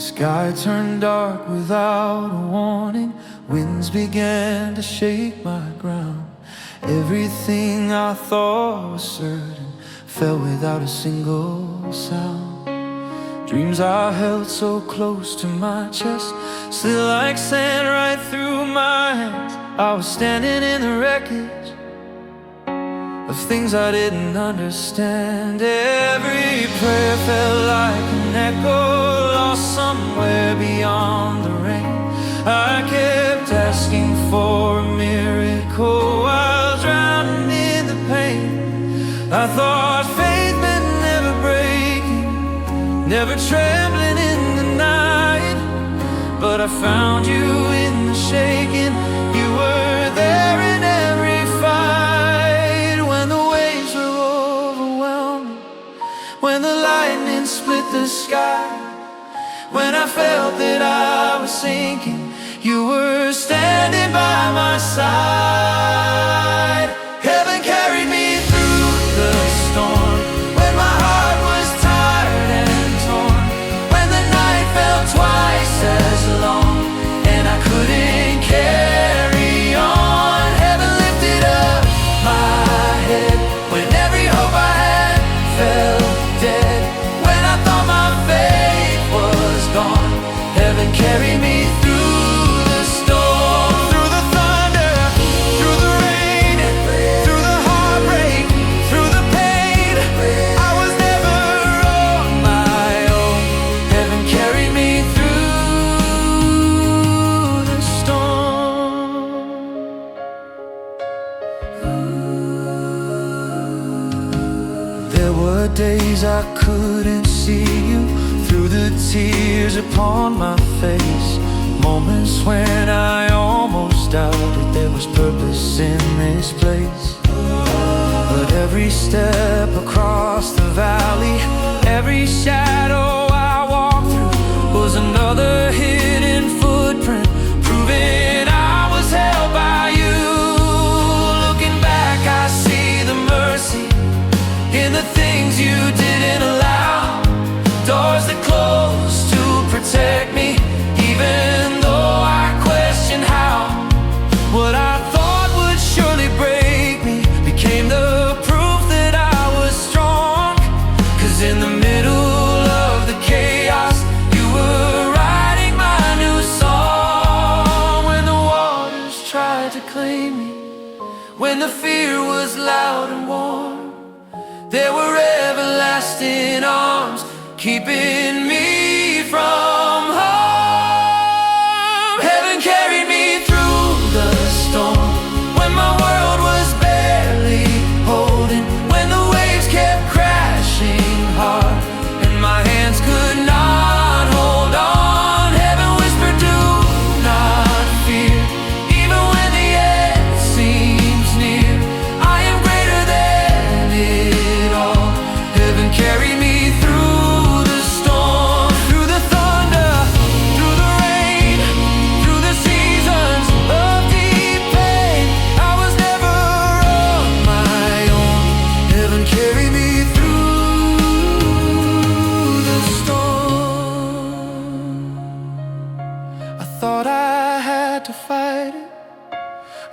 Sky turned dark without a warning. Winds began to shake my ground. Everything I thought was certain fell without a single sound. Dreams I held so close to my chest slid like sand right through my hands. I was standing in the wreckage of things I didn't understand. Every prayer felt like an echo lost somewhere beyond the rain. I kept asking for a miracle while drowning in the pain. I thought faith meant never breaking, never trembling in the night. But I found you in the shaking. You were there in every fight. When the waves were overwhelming, when the lightning split the sky, when I felt that I was sinking, you were standing by my side. Heaven carried me through the storm, when my heart was tired and torn, when the night felt twice as long and I couldn't carry on. Heaven lifted up my head when every hope I had fell dead. When I thought my faith was gone, heaven carried me through the storm, through the thunder, through the rain, through the heartbreak, through the pain. I was never on my own. Heaven carried me through the storm. There were days I couldn't see you through the tears upon my face. Moments when I almost doubted there was purpose in this place. But every step across the valley, every shadow I walked through was another hidden footprint, proving I was held by you. Looking back, I see the mercy in the things you didn't allow. Doors that closed to protect me, even though I questioned how. What I thought would surely break me became the proof that I was strong. 'Cause in the middle of the chaos, you were writing my new song. When the waters tried to claim me, when the fear was loud and warm, there were everlasting arms keeping me from harm. Heaven carried me through the storm, when my world was barely holding, when the waves kept crashing hard and my hands could not hold on. Heaven whispered, do not fear, even when the end seems near. I am greater than it all. Heaven carried me through the storm, through the thunder, through the rain, through the seasons of deep pain. I was never on my own. Heaven carried me through the storm. I thought I had to fight it,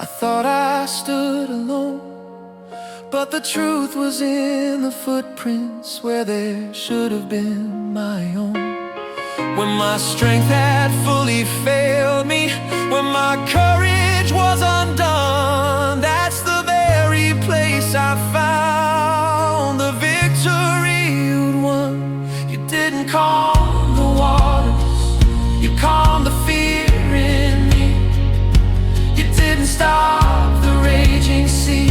I thought I stood alone. But the truth was in the footprints where there should have been my own. When my strength had fully failed me, when my courage was undone, that's the very place I found the victory you'd won. You didn't calm the waters, you calmed the fear in me. You didn't stop the raging sea,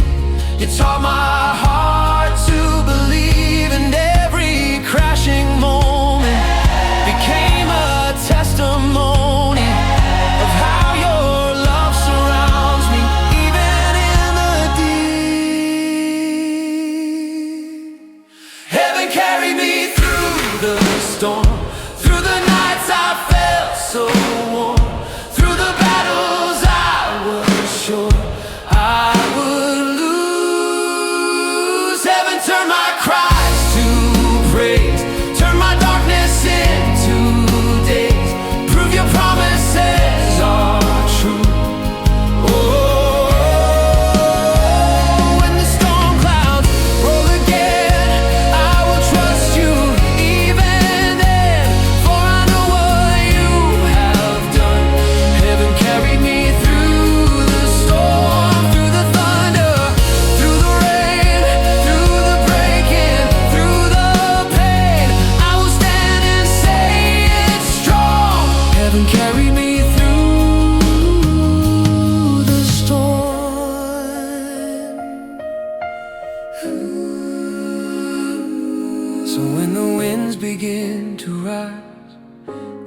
you taught my heart to believe. And every crashing moment became a testimony of how your love surrounds me, even in the deep. Heaven carried me through the storm, through the nights I felt so warm, through the battles I was sure I would lose. Heaven turned my cries to praise, turn my darkness into day.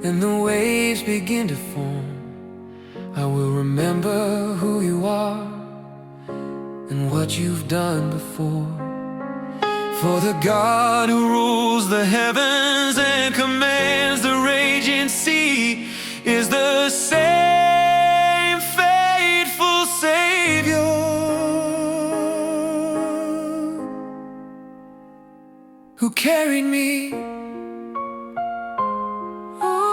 and the waves begin to form, I will remember who you are and what you've done before. For the God who rules the heavens and commands the raging sea is the same faithful Savior who carried me. Oh,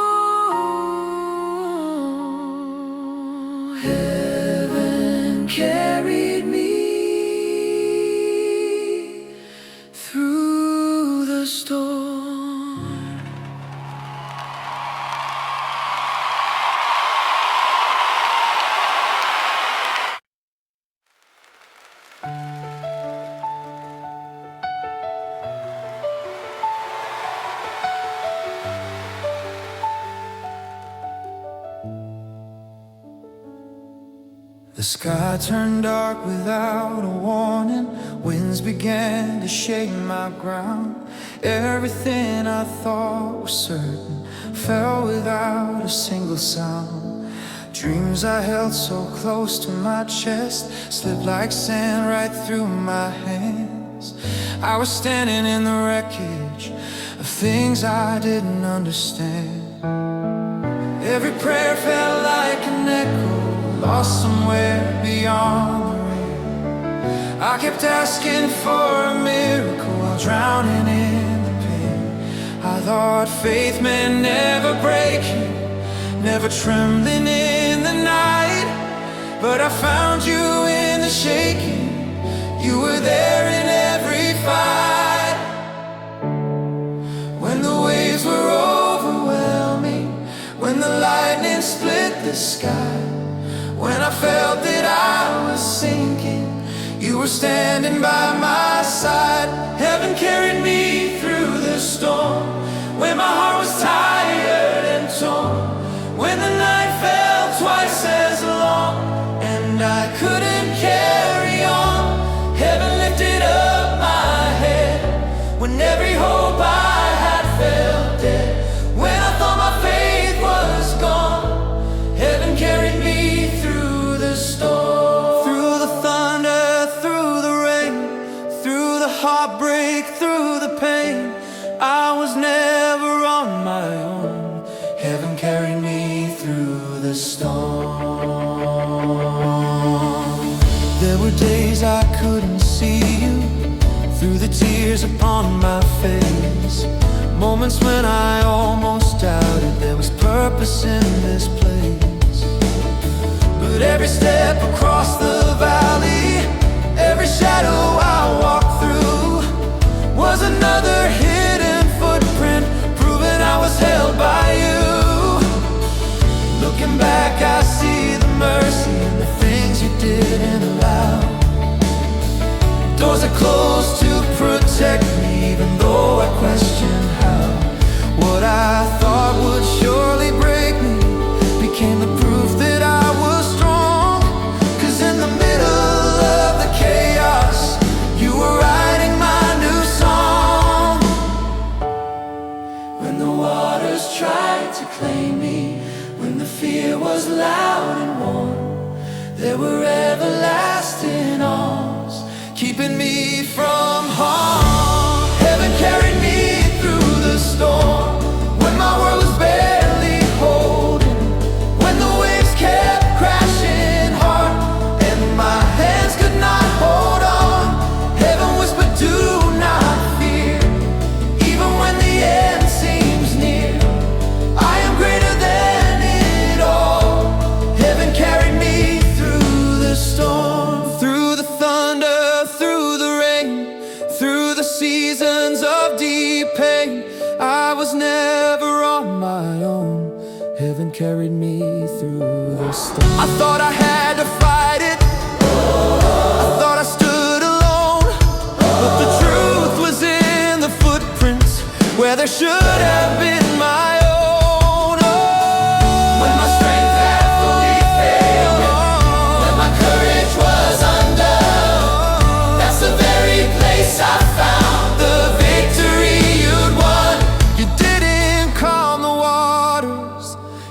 heaven carried me through the storm. The sky turned dark without a warning. Winds began to shake my ground. Everything I thought was certain fell without a single sound. Dreams I held so close to my chest slipped like sand right through my hands. I was standing in the wreckage of things I didn't understand. Every prayer felt like an echo, lost somewhere beyond the rain. I kept asking for a miracle while drowning in the pain. I thought faith meant never breaking, never trembling in the night. But I found you in the shaking. You were there in every fight. When the waves were overwhelming, when the lightning split the sky, when I felt that I was sinking, you were standing by my side. Heaven carried me through the storm, when my heart was tired and torn, when the night felt twice as long and I couldn't carry on. Heaven lifted up my head when every hope I had felt dead. When I thought my faith was gone, heaven carried me through the storm. Through the thunder, through the rain, through the heartbreak, through the pain, I was never on my own. Heaven carried me through the storm. There were days I couldn't see you, through the tears upon my face, moments when I almost doubted there was purpose in this place. But every step across the valley, every shadow I walked through, was another hidden footprint, proving I was held by you. Looking back, I see the mercy and the things you didn't allow. Doors are closed to protect me, even though I questioned how. What I thought would surely break me became the proof that I was strong. 'Cause in the middle of the chaos, you were writing my new song. When the waters tried to claim me, when the fear was loud and warm, there were everlasting arms keeping me from harm. Heaven carried me through the storm, when my world was barely holding, when the waves kept crashing hard and my hands could not hold on. Heaven whispered, do not fear, even when the end seems near. I am greater than it all. Heaven carried me through the storm, through the thunder, through the rain, through the seasons of deep pain. I was never on my own. Heaven carried me through the storm. I thought I had to fight it, I thought I stood alone, but the truth was in the footprints where there should have been my own. When my strength had fully failed, when my courage was undone, that's the very place I found the victory you'd won. You didn't calm the waters,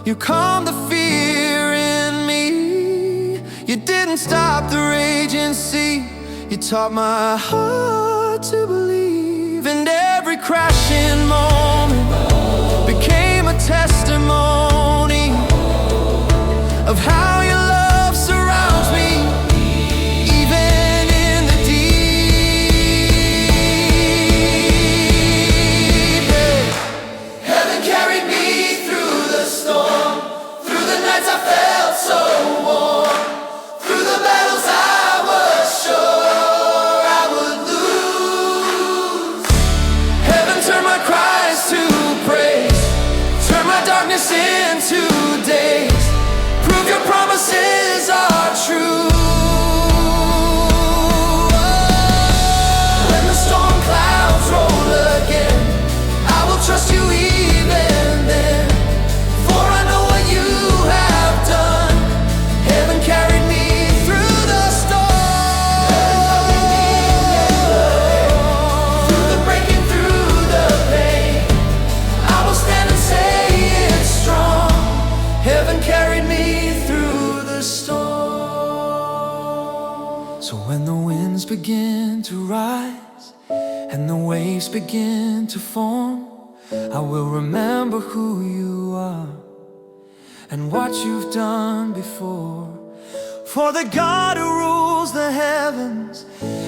You calmed the fear in me. You didn't stop the raging sea. You taught my heart to believe. And every crashing moment became a testimony of how your love surrounds me, even in the deep. Heaven carried me through the storm, through the nights I felt so warm, through the battles I was sure I would lose. Heaven turned my cries to praise, turned my darkness into days. Prove your promises are true. When the storm clouds roll again, I will trust you even then. For I know what you have done. Heaven carried me through the storm, through the breaking, through the pain. I will stand and say it's strong. Heaven carried me through the storm. So when the winds begin to rise and the waves begin to form, I will remember who you are and what you've done before. For the God who rules the heavens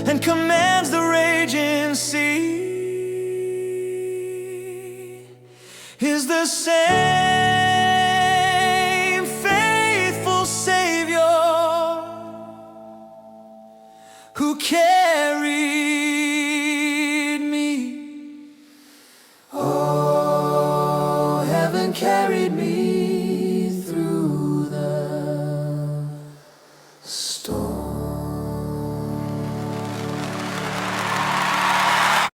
and commands the raging sea is the same faithful Savior who carried me. Oh, heaven carried me.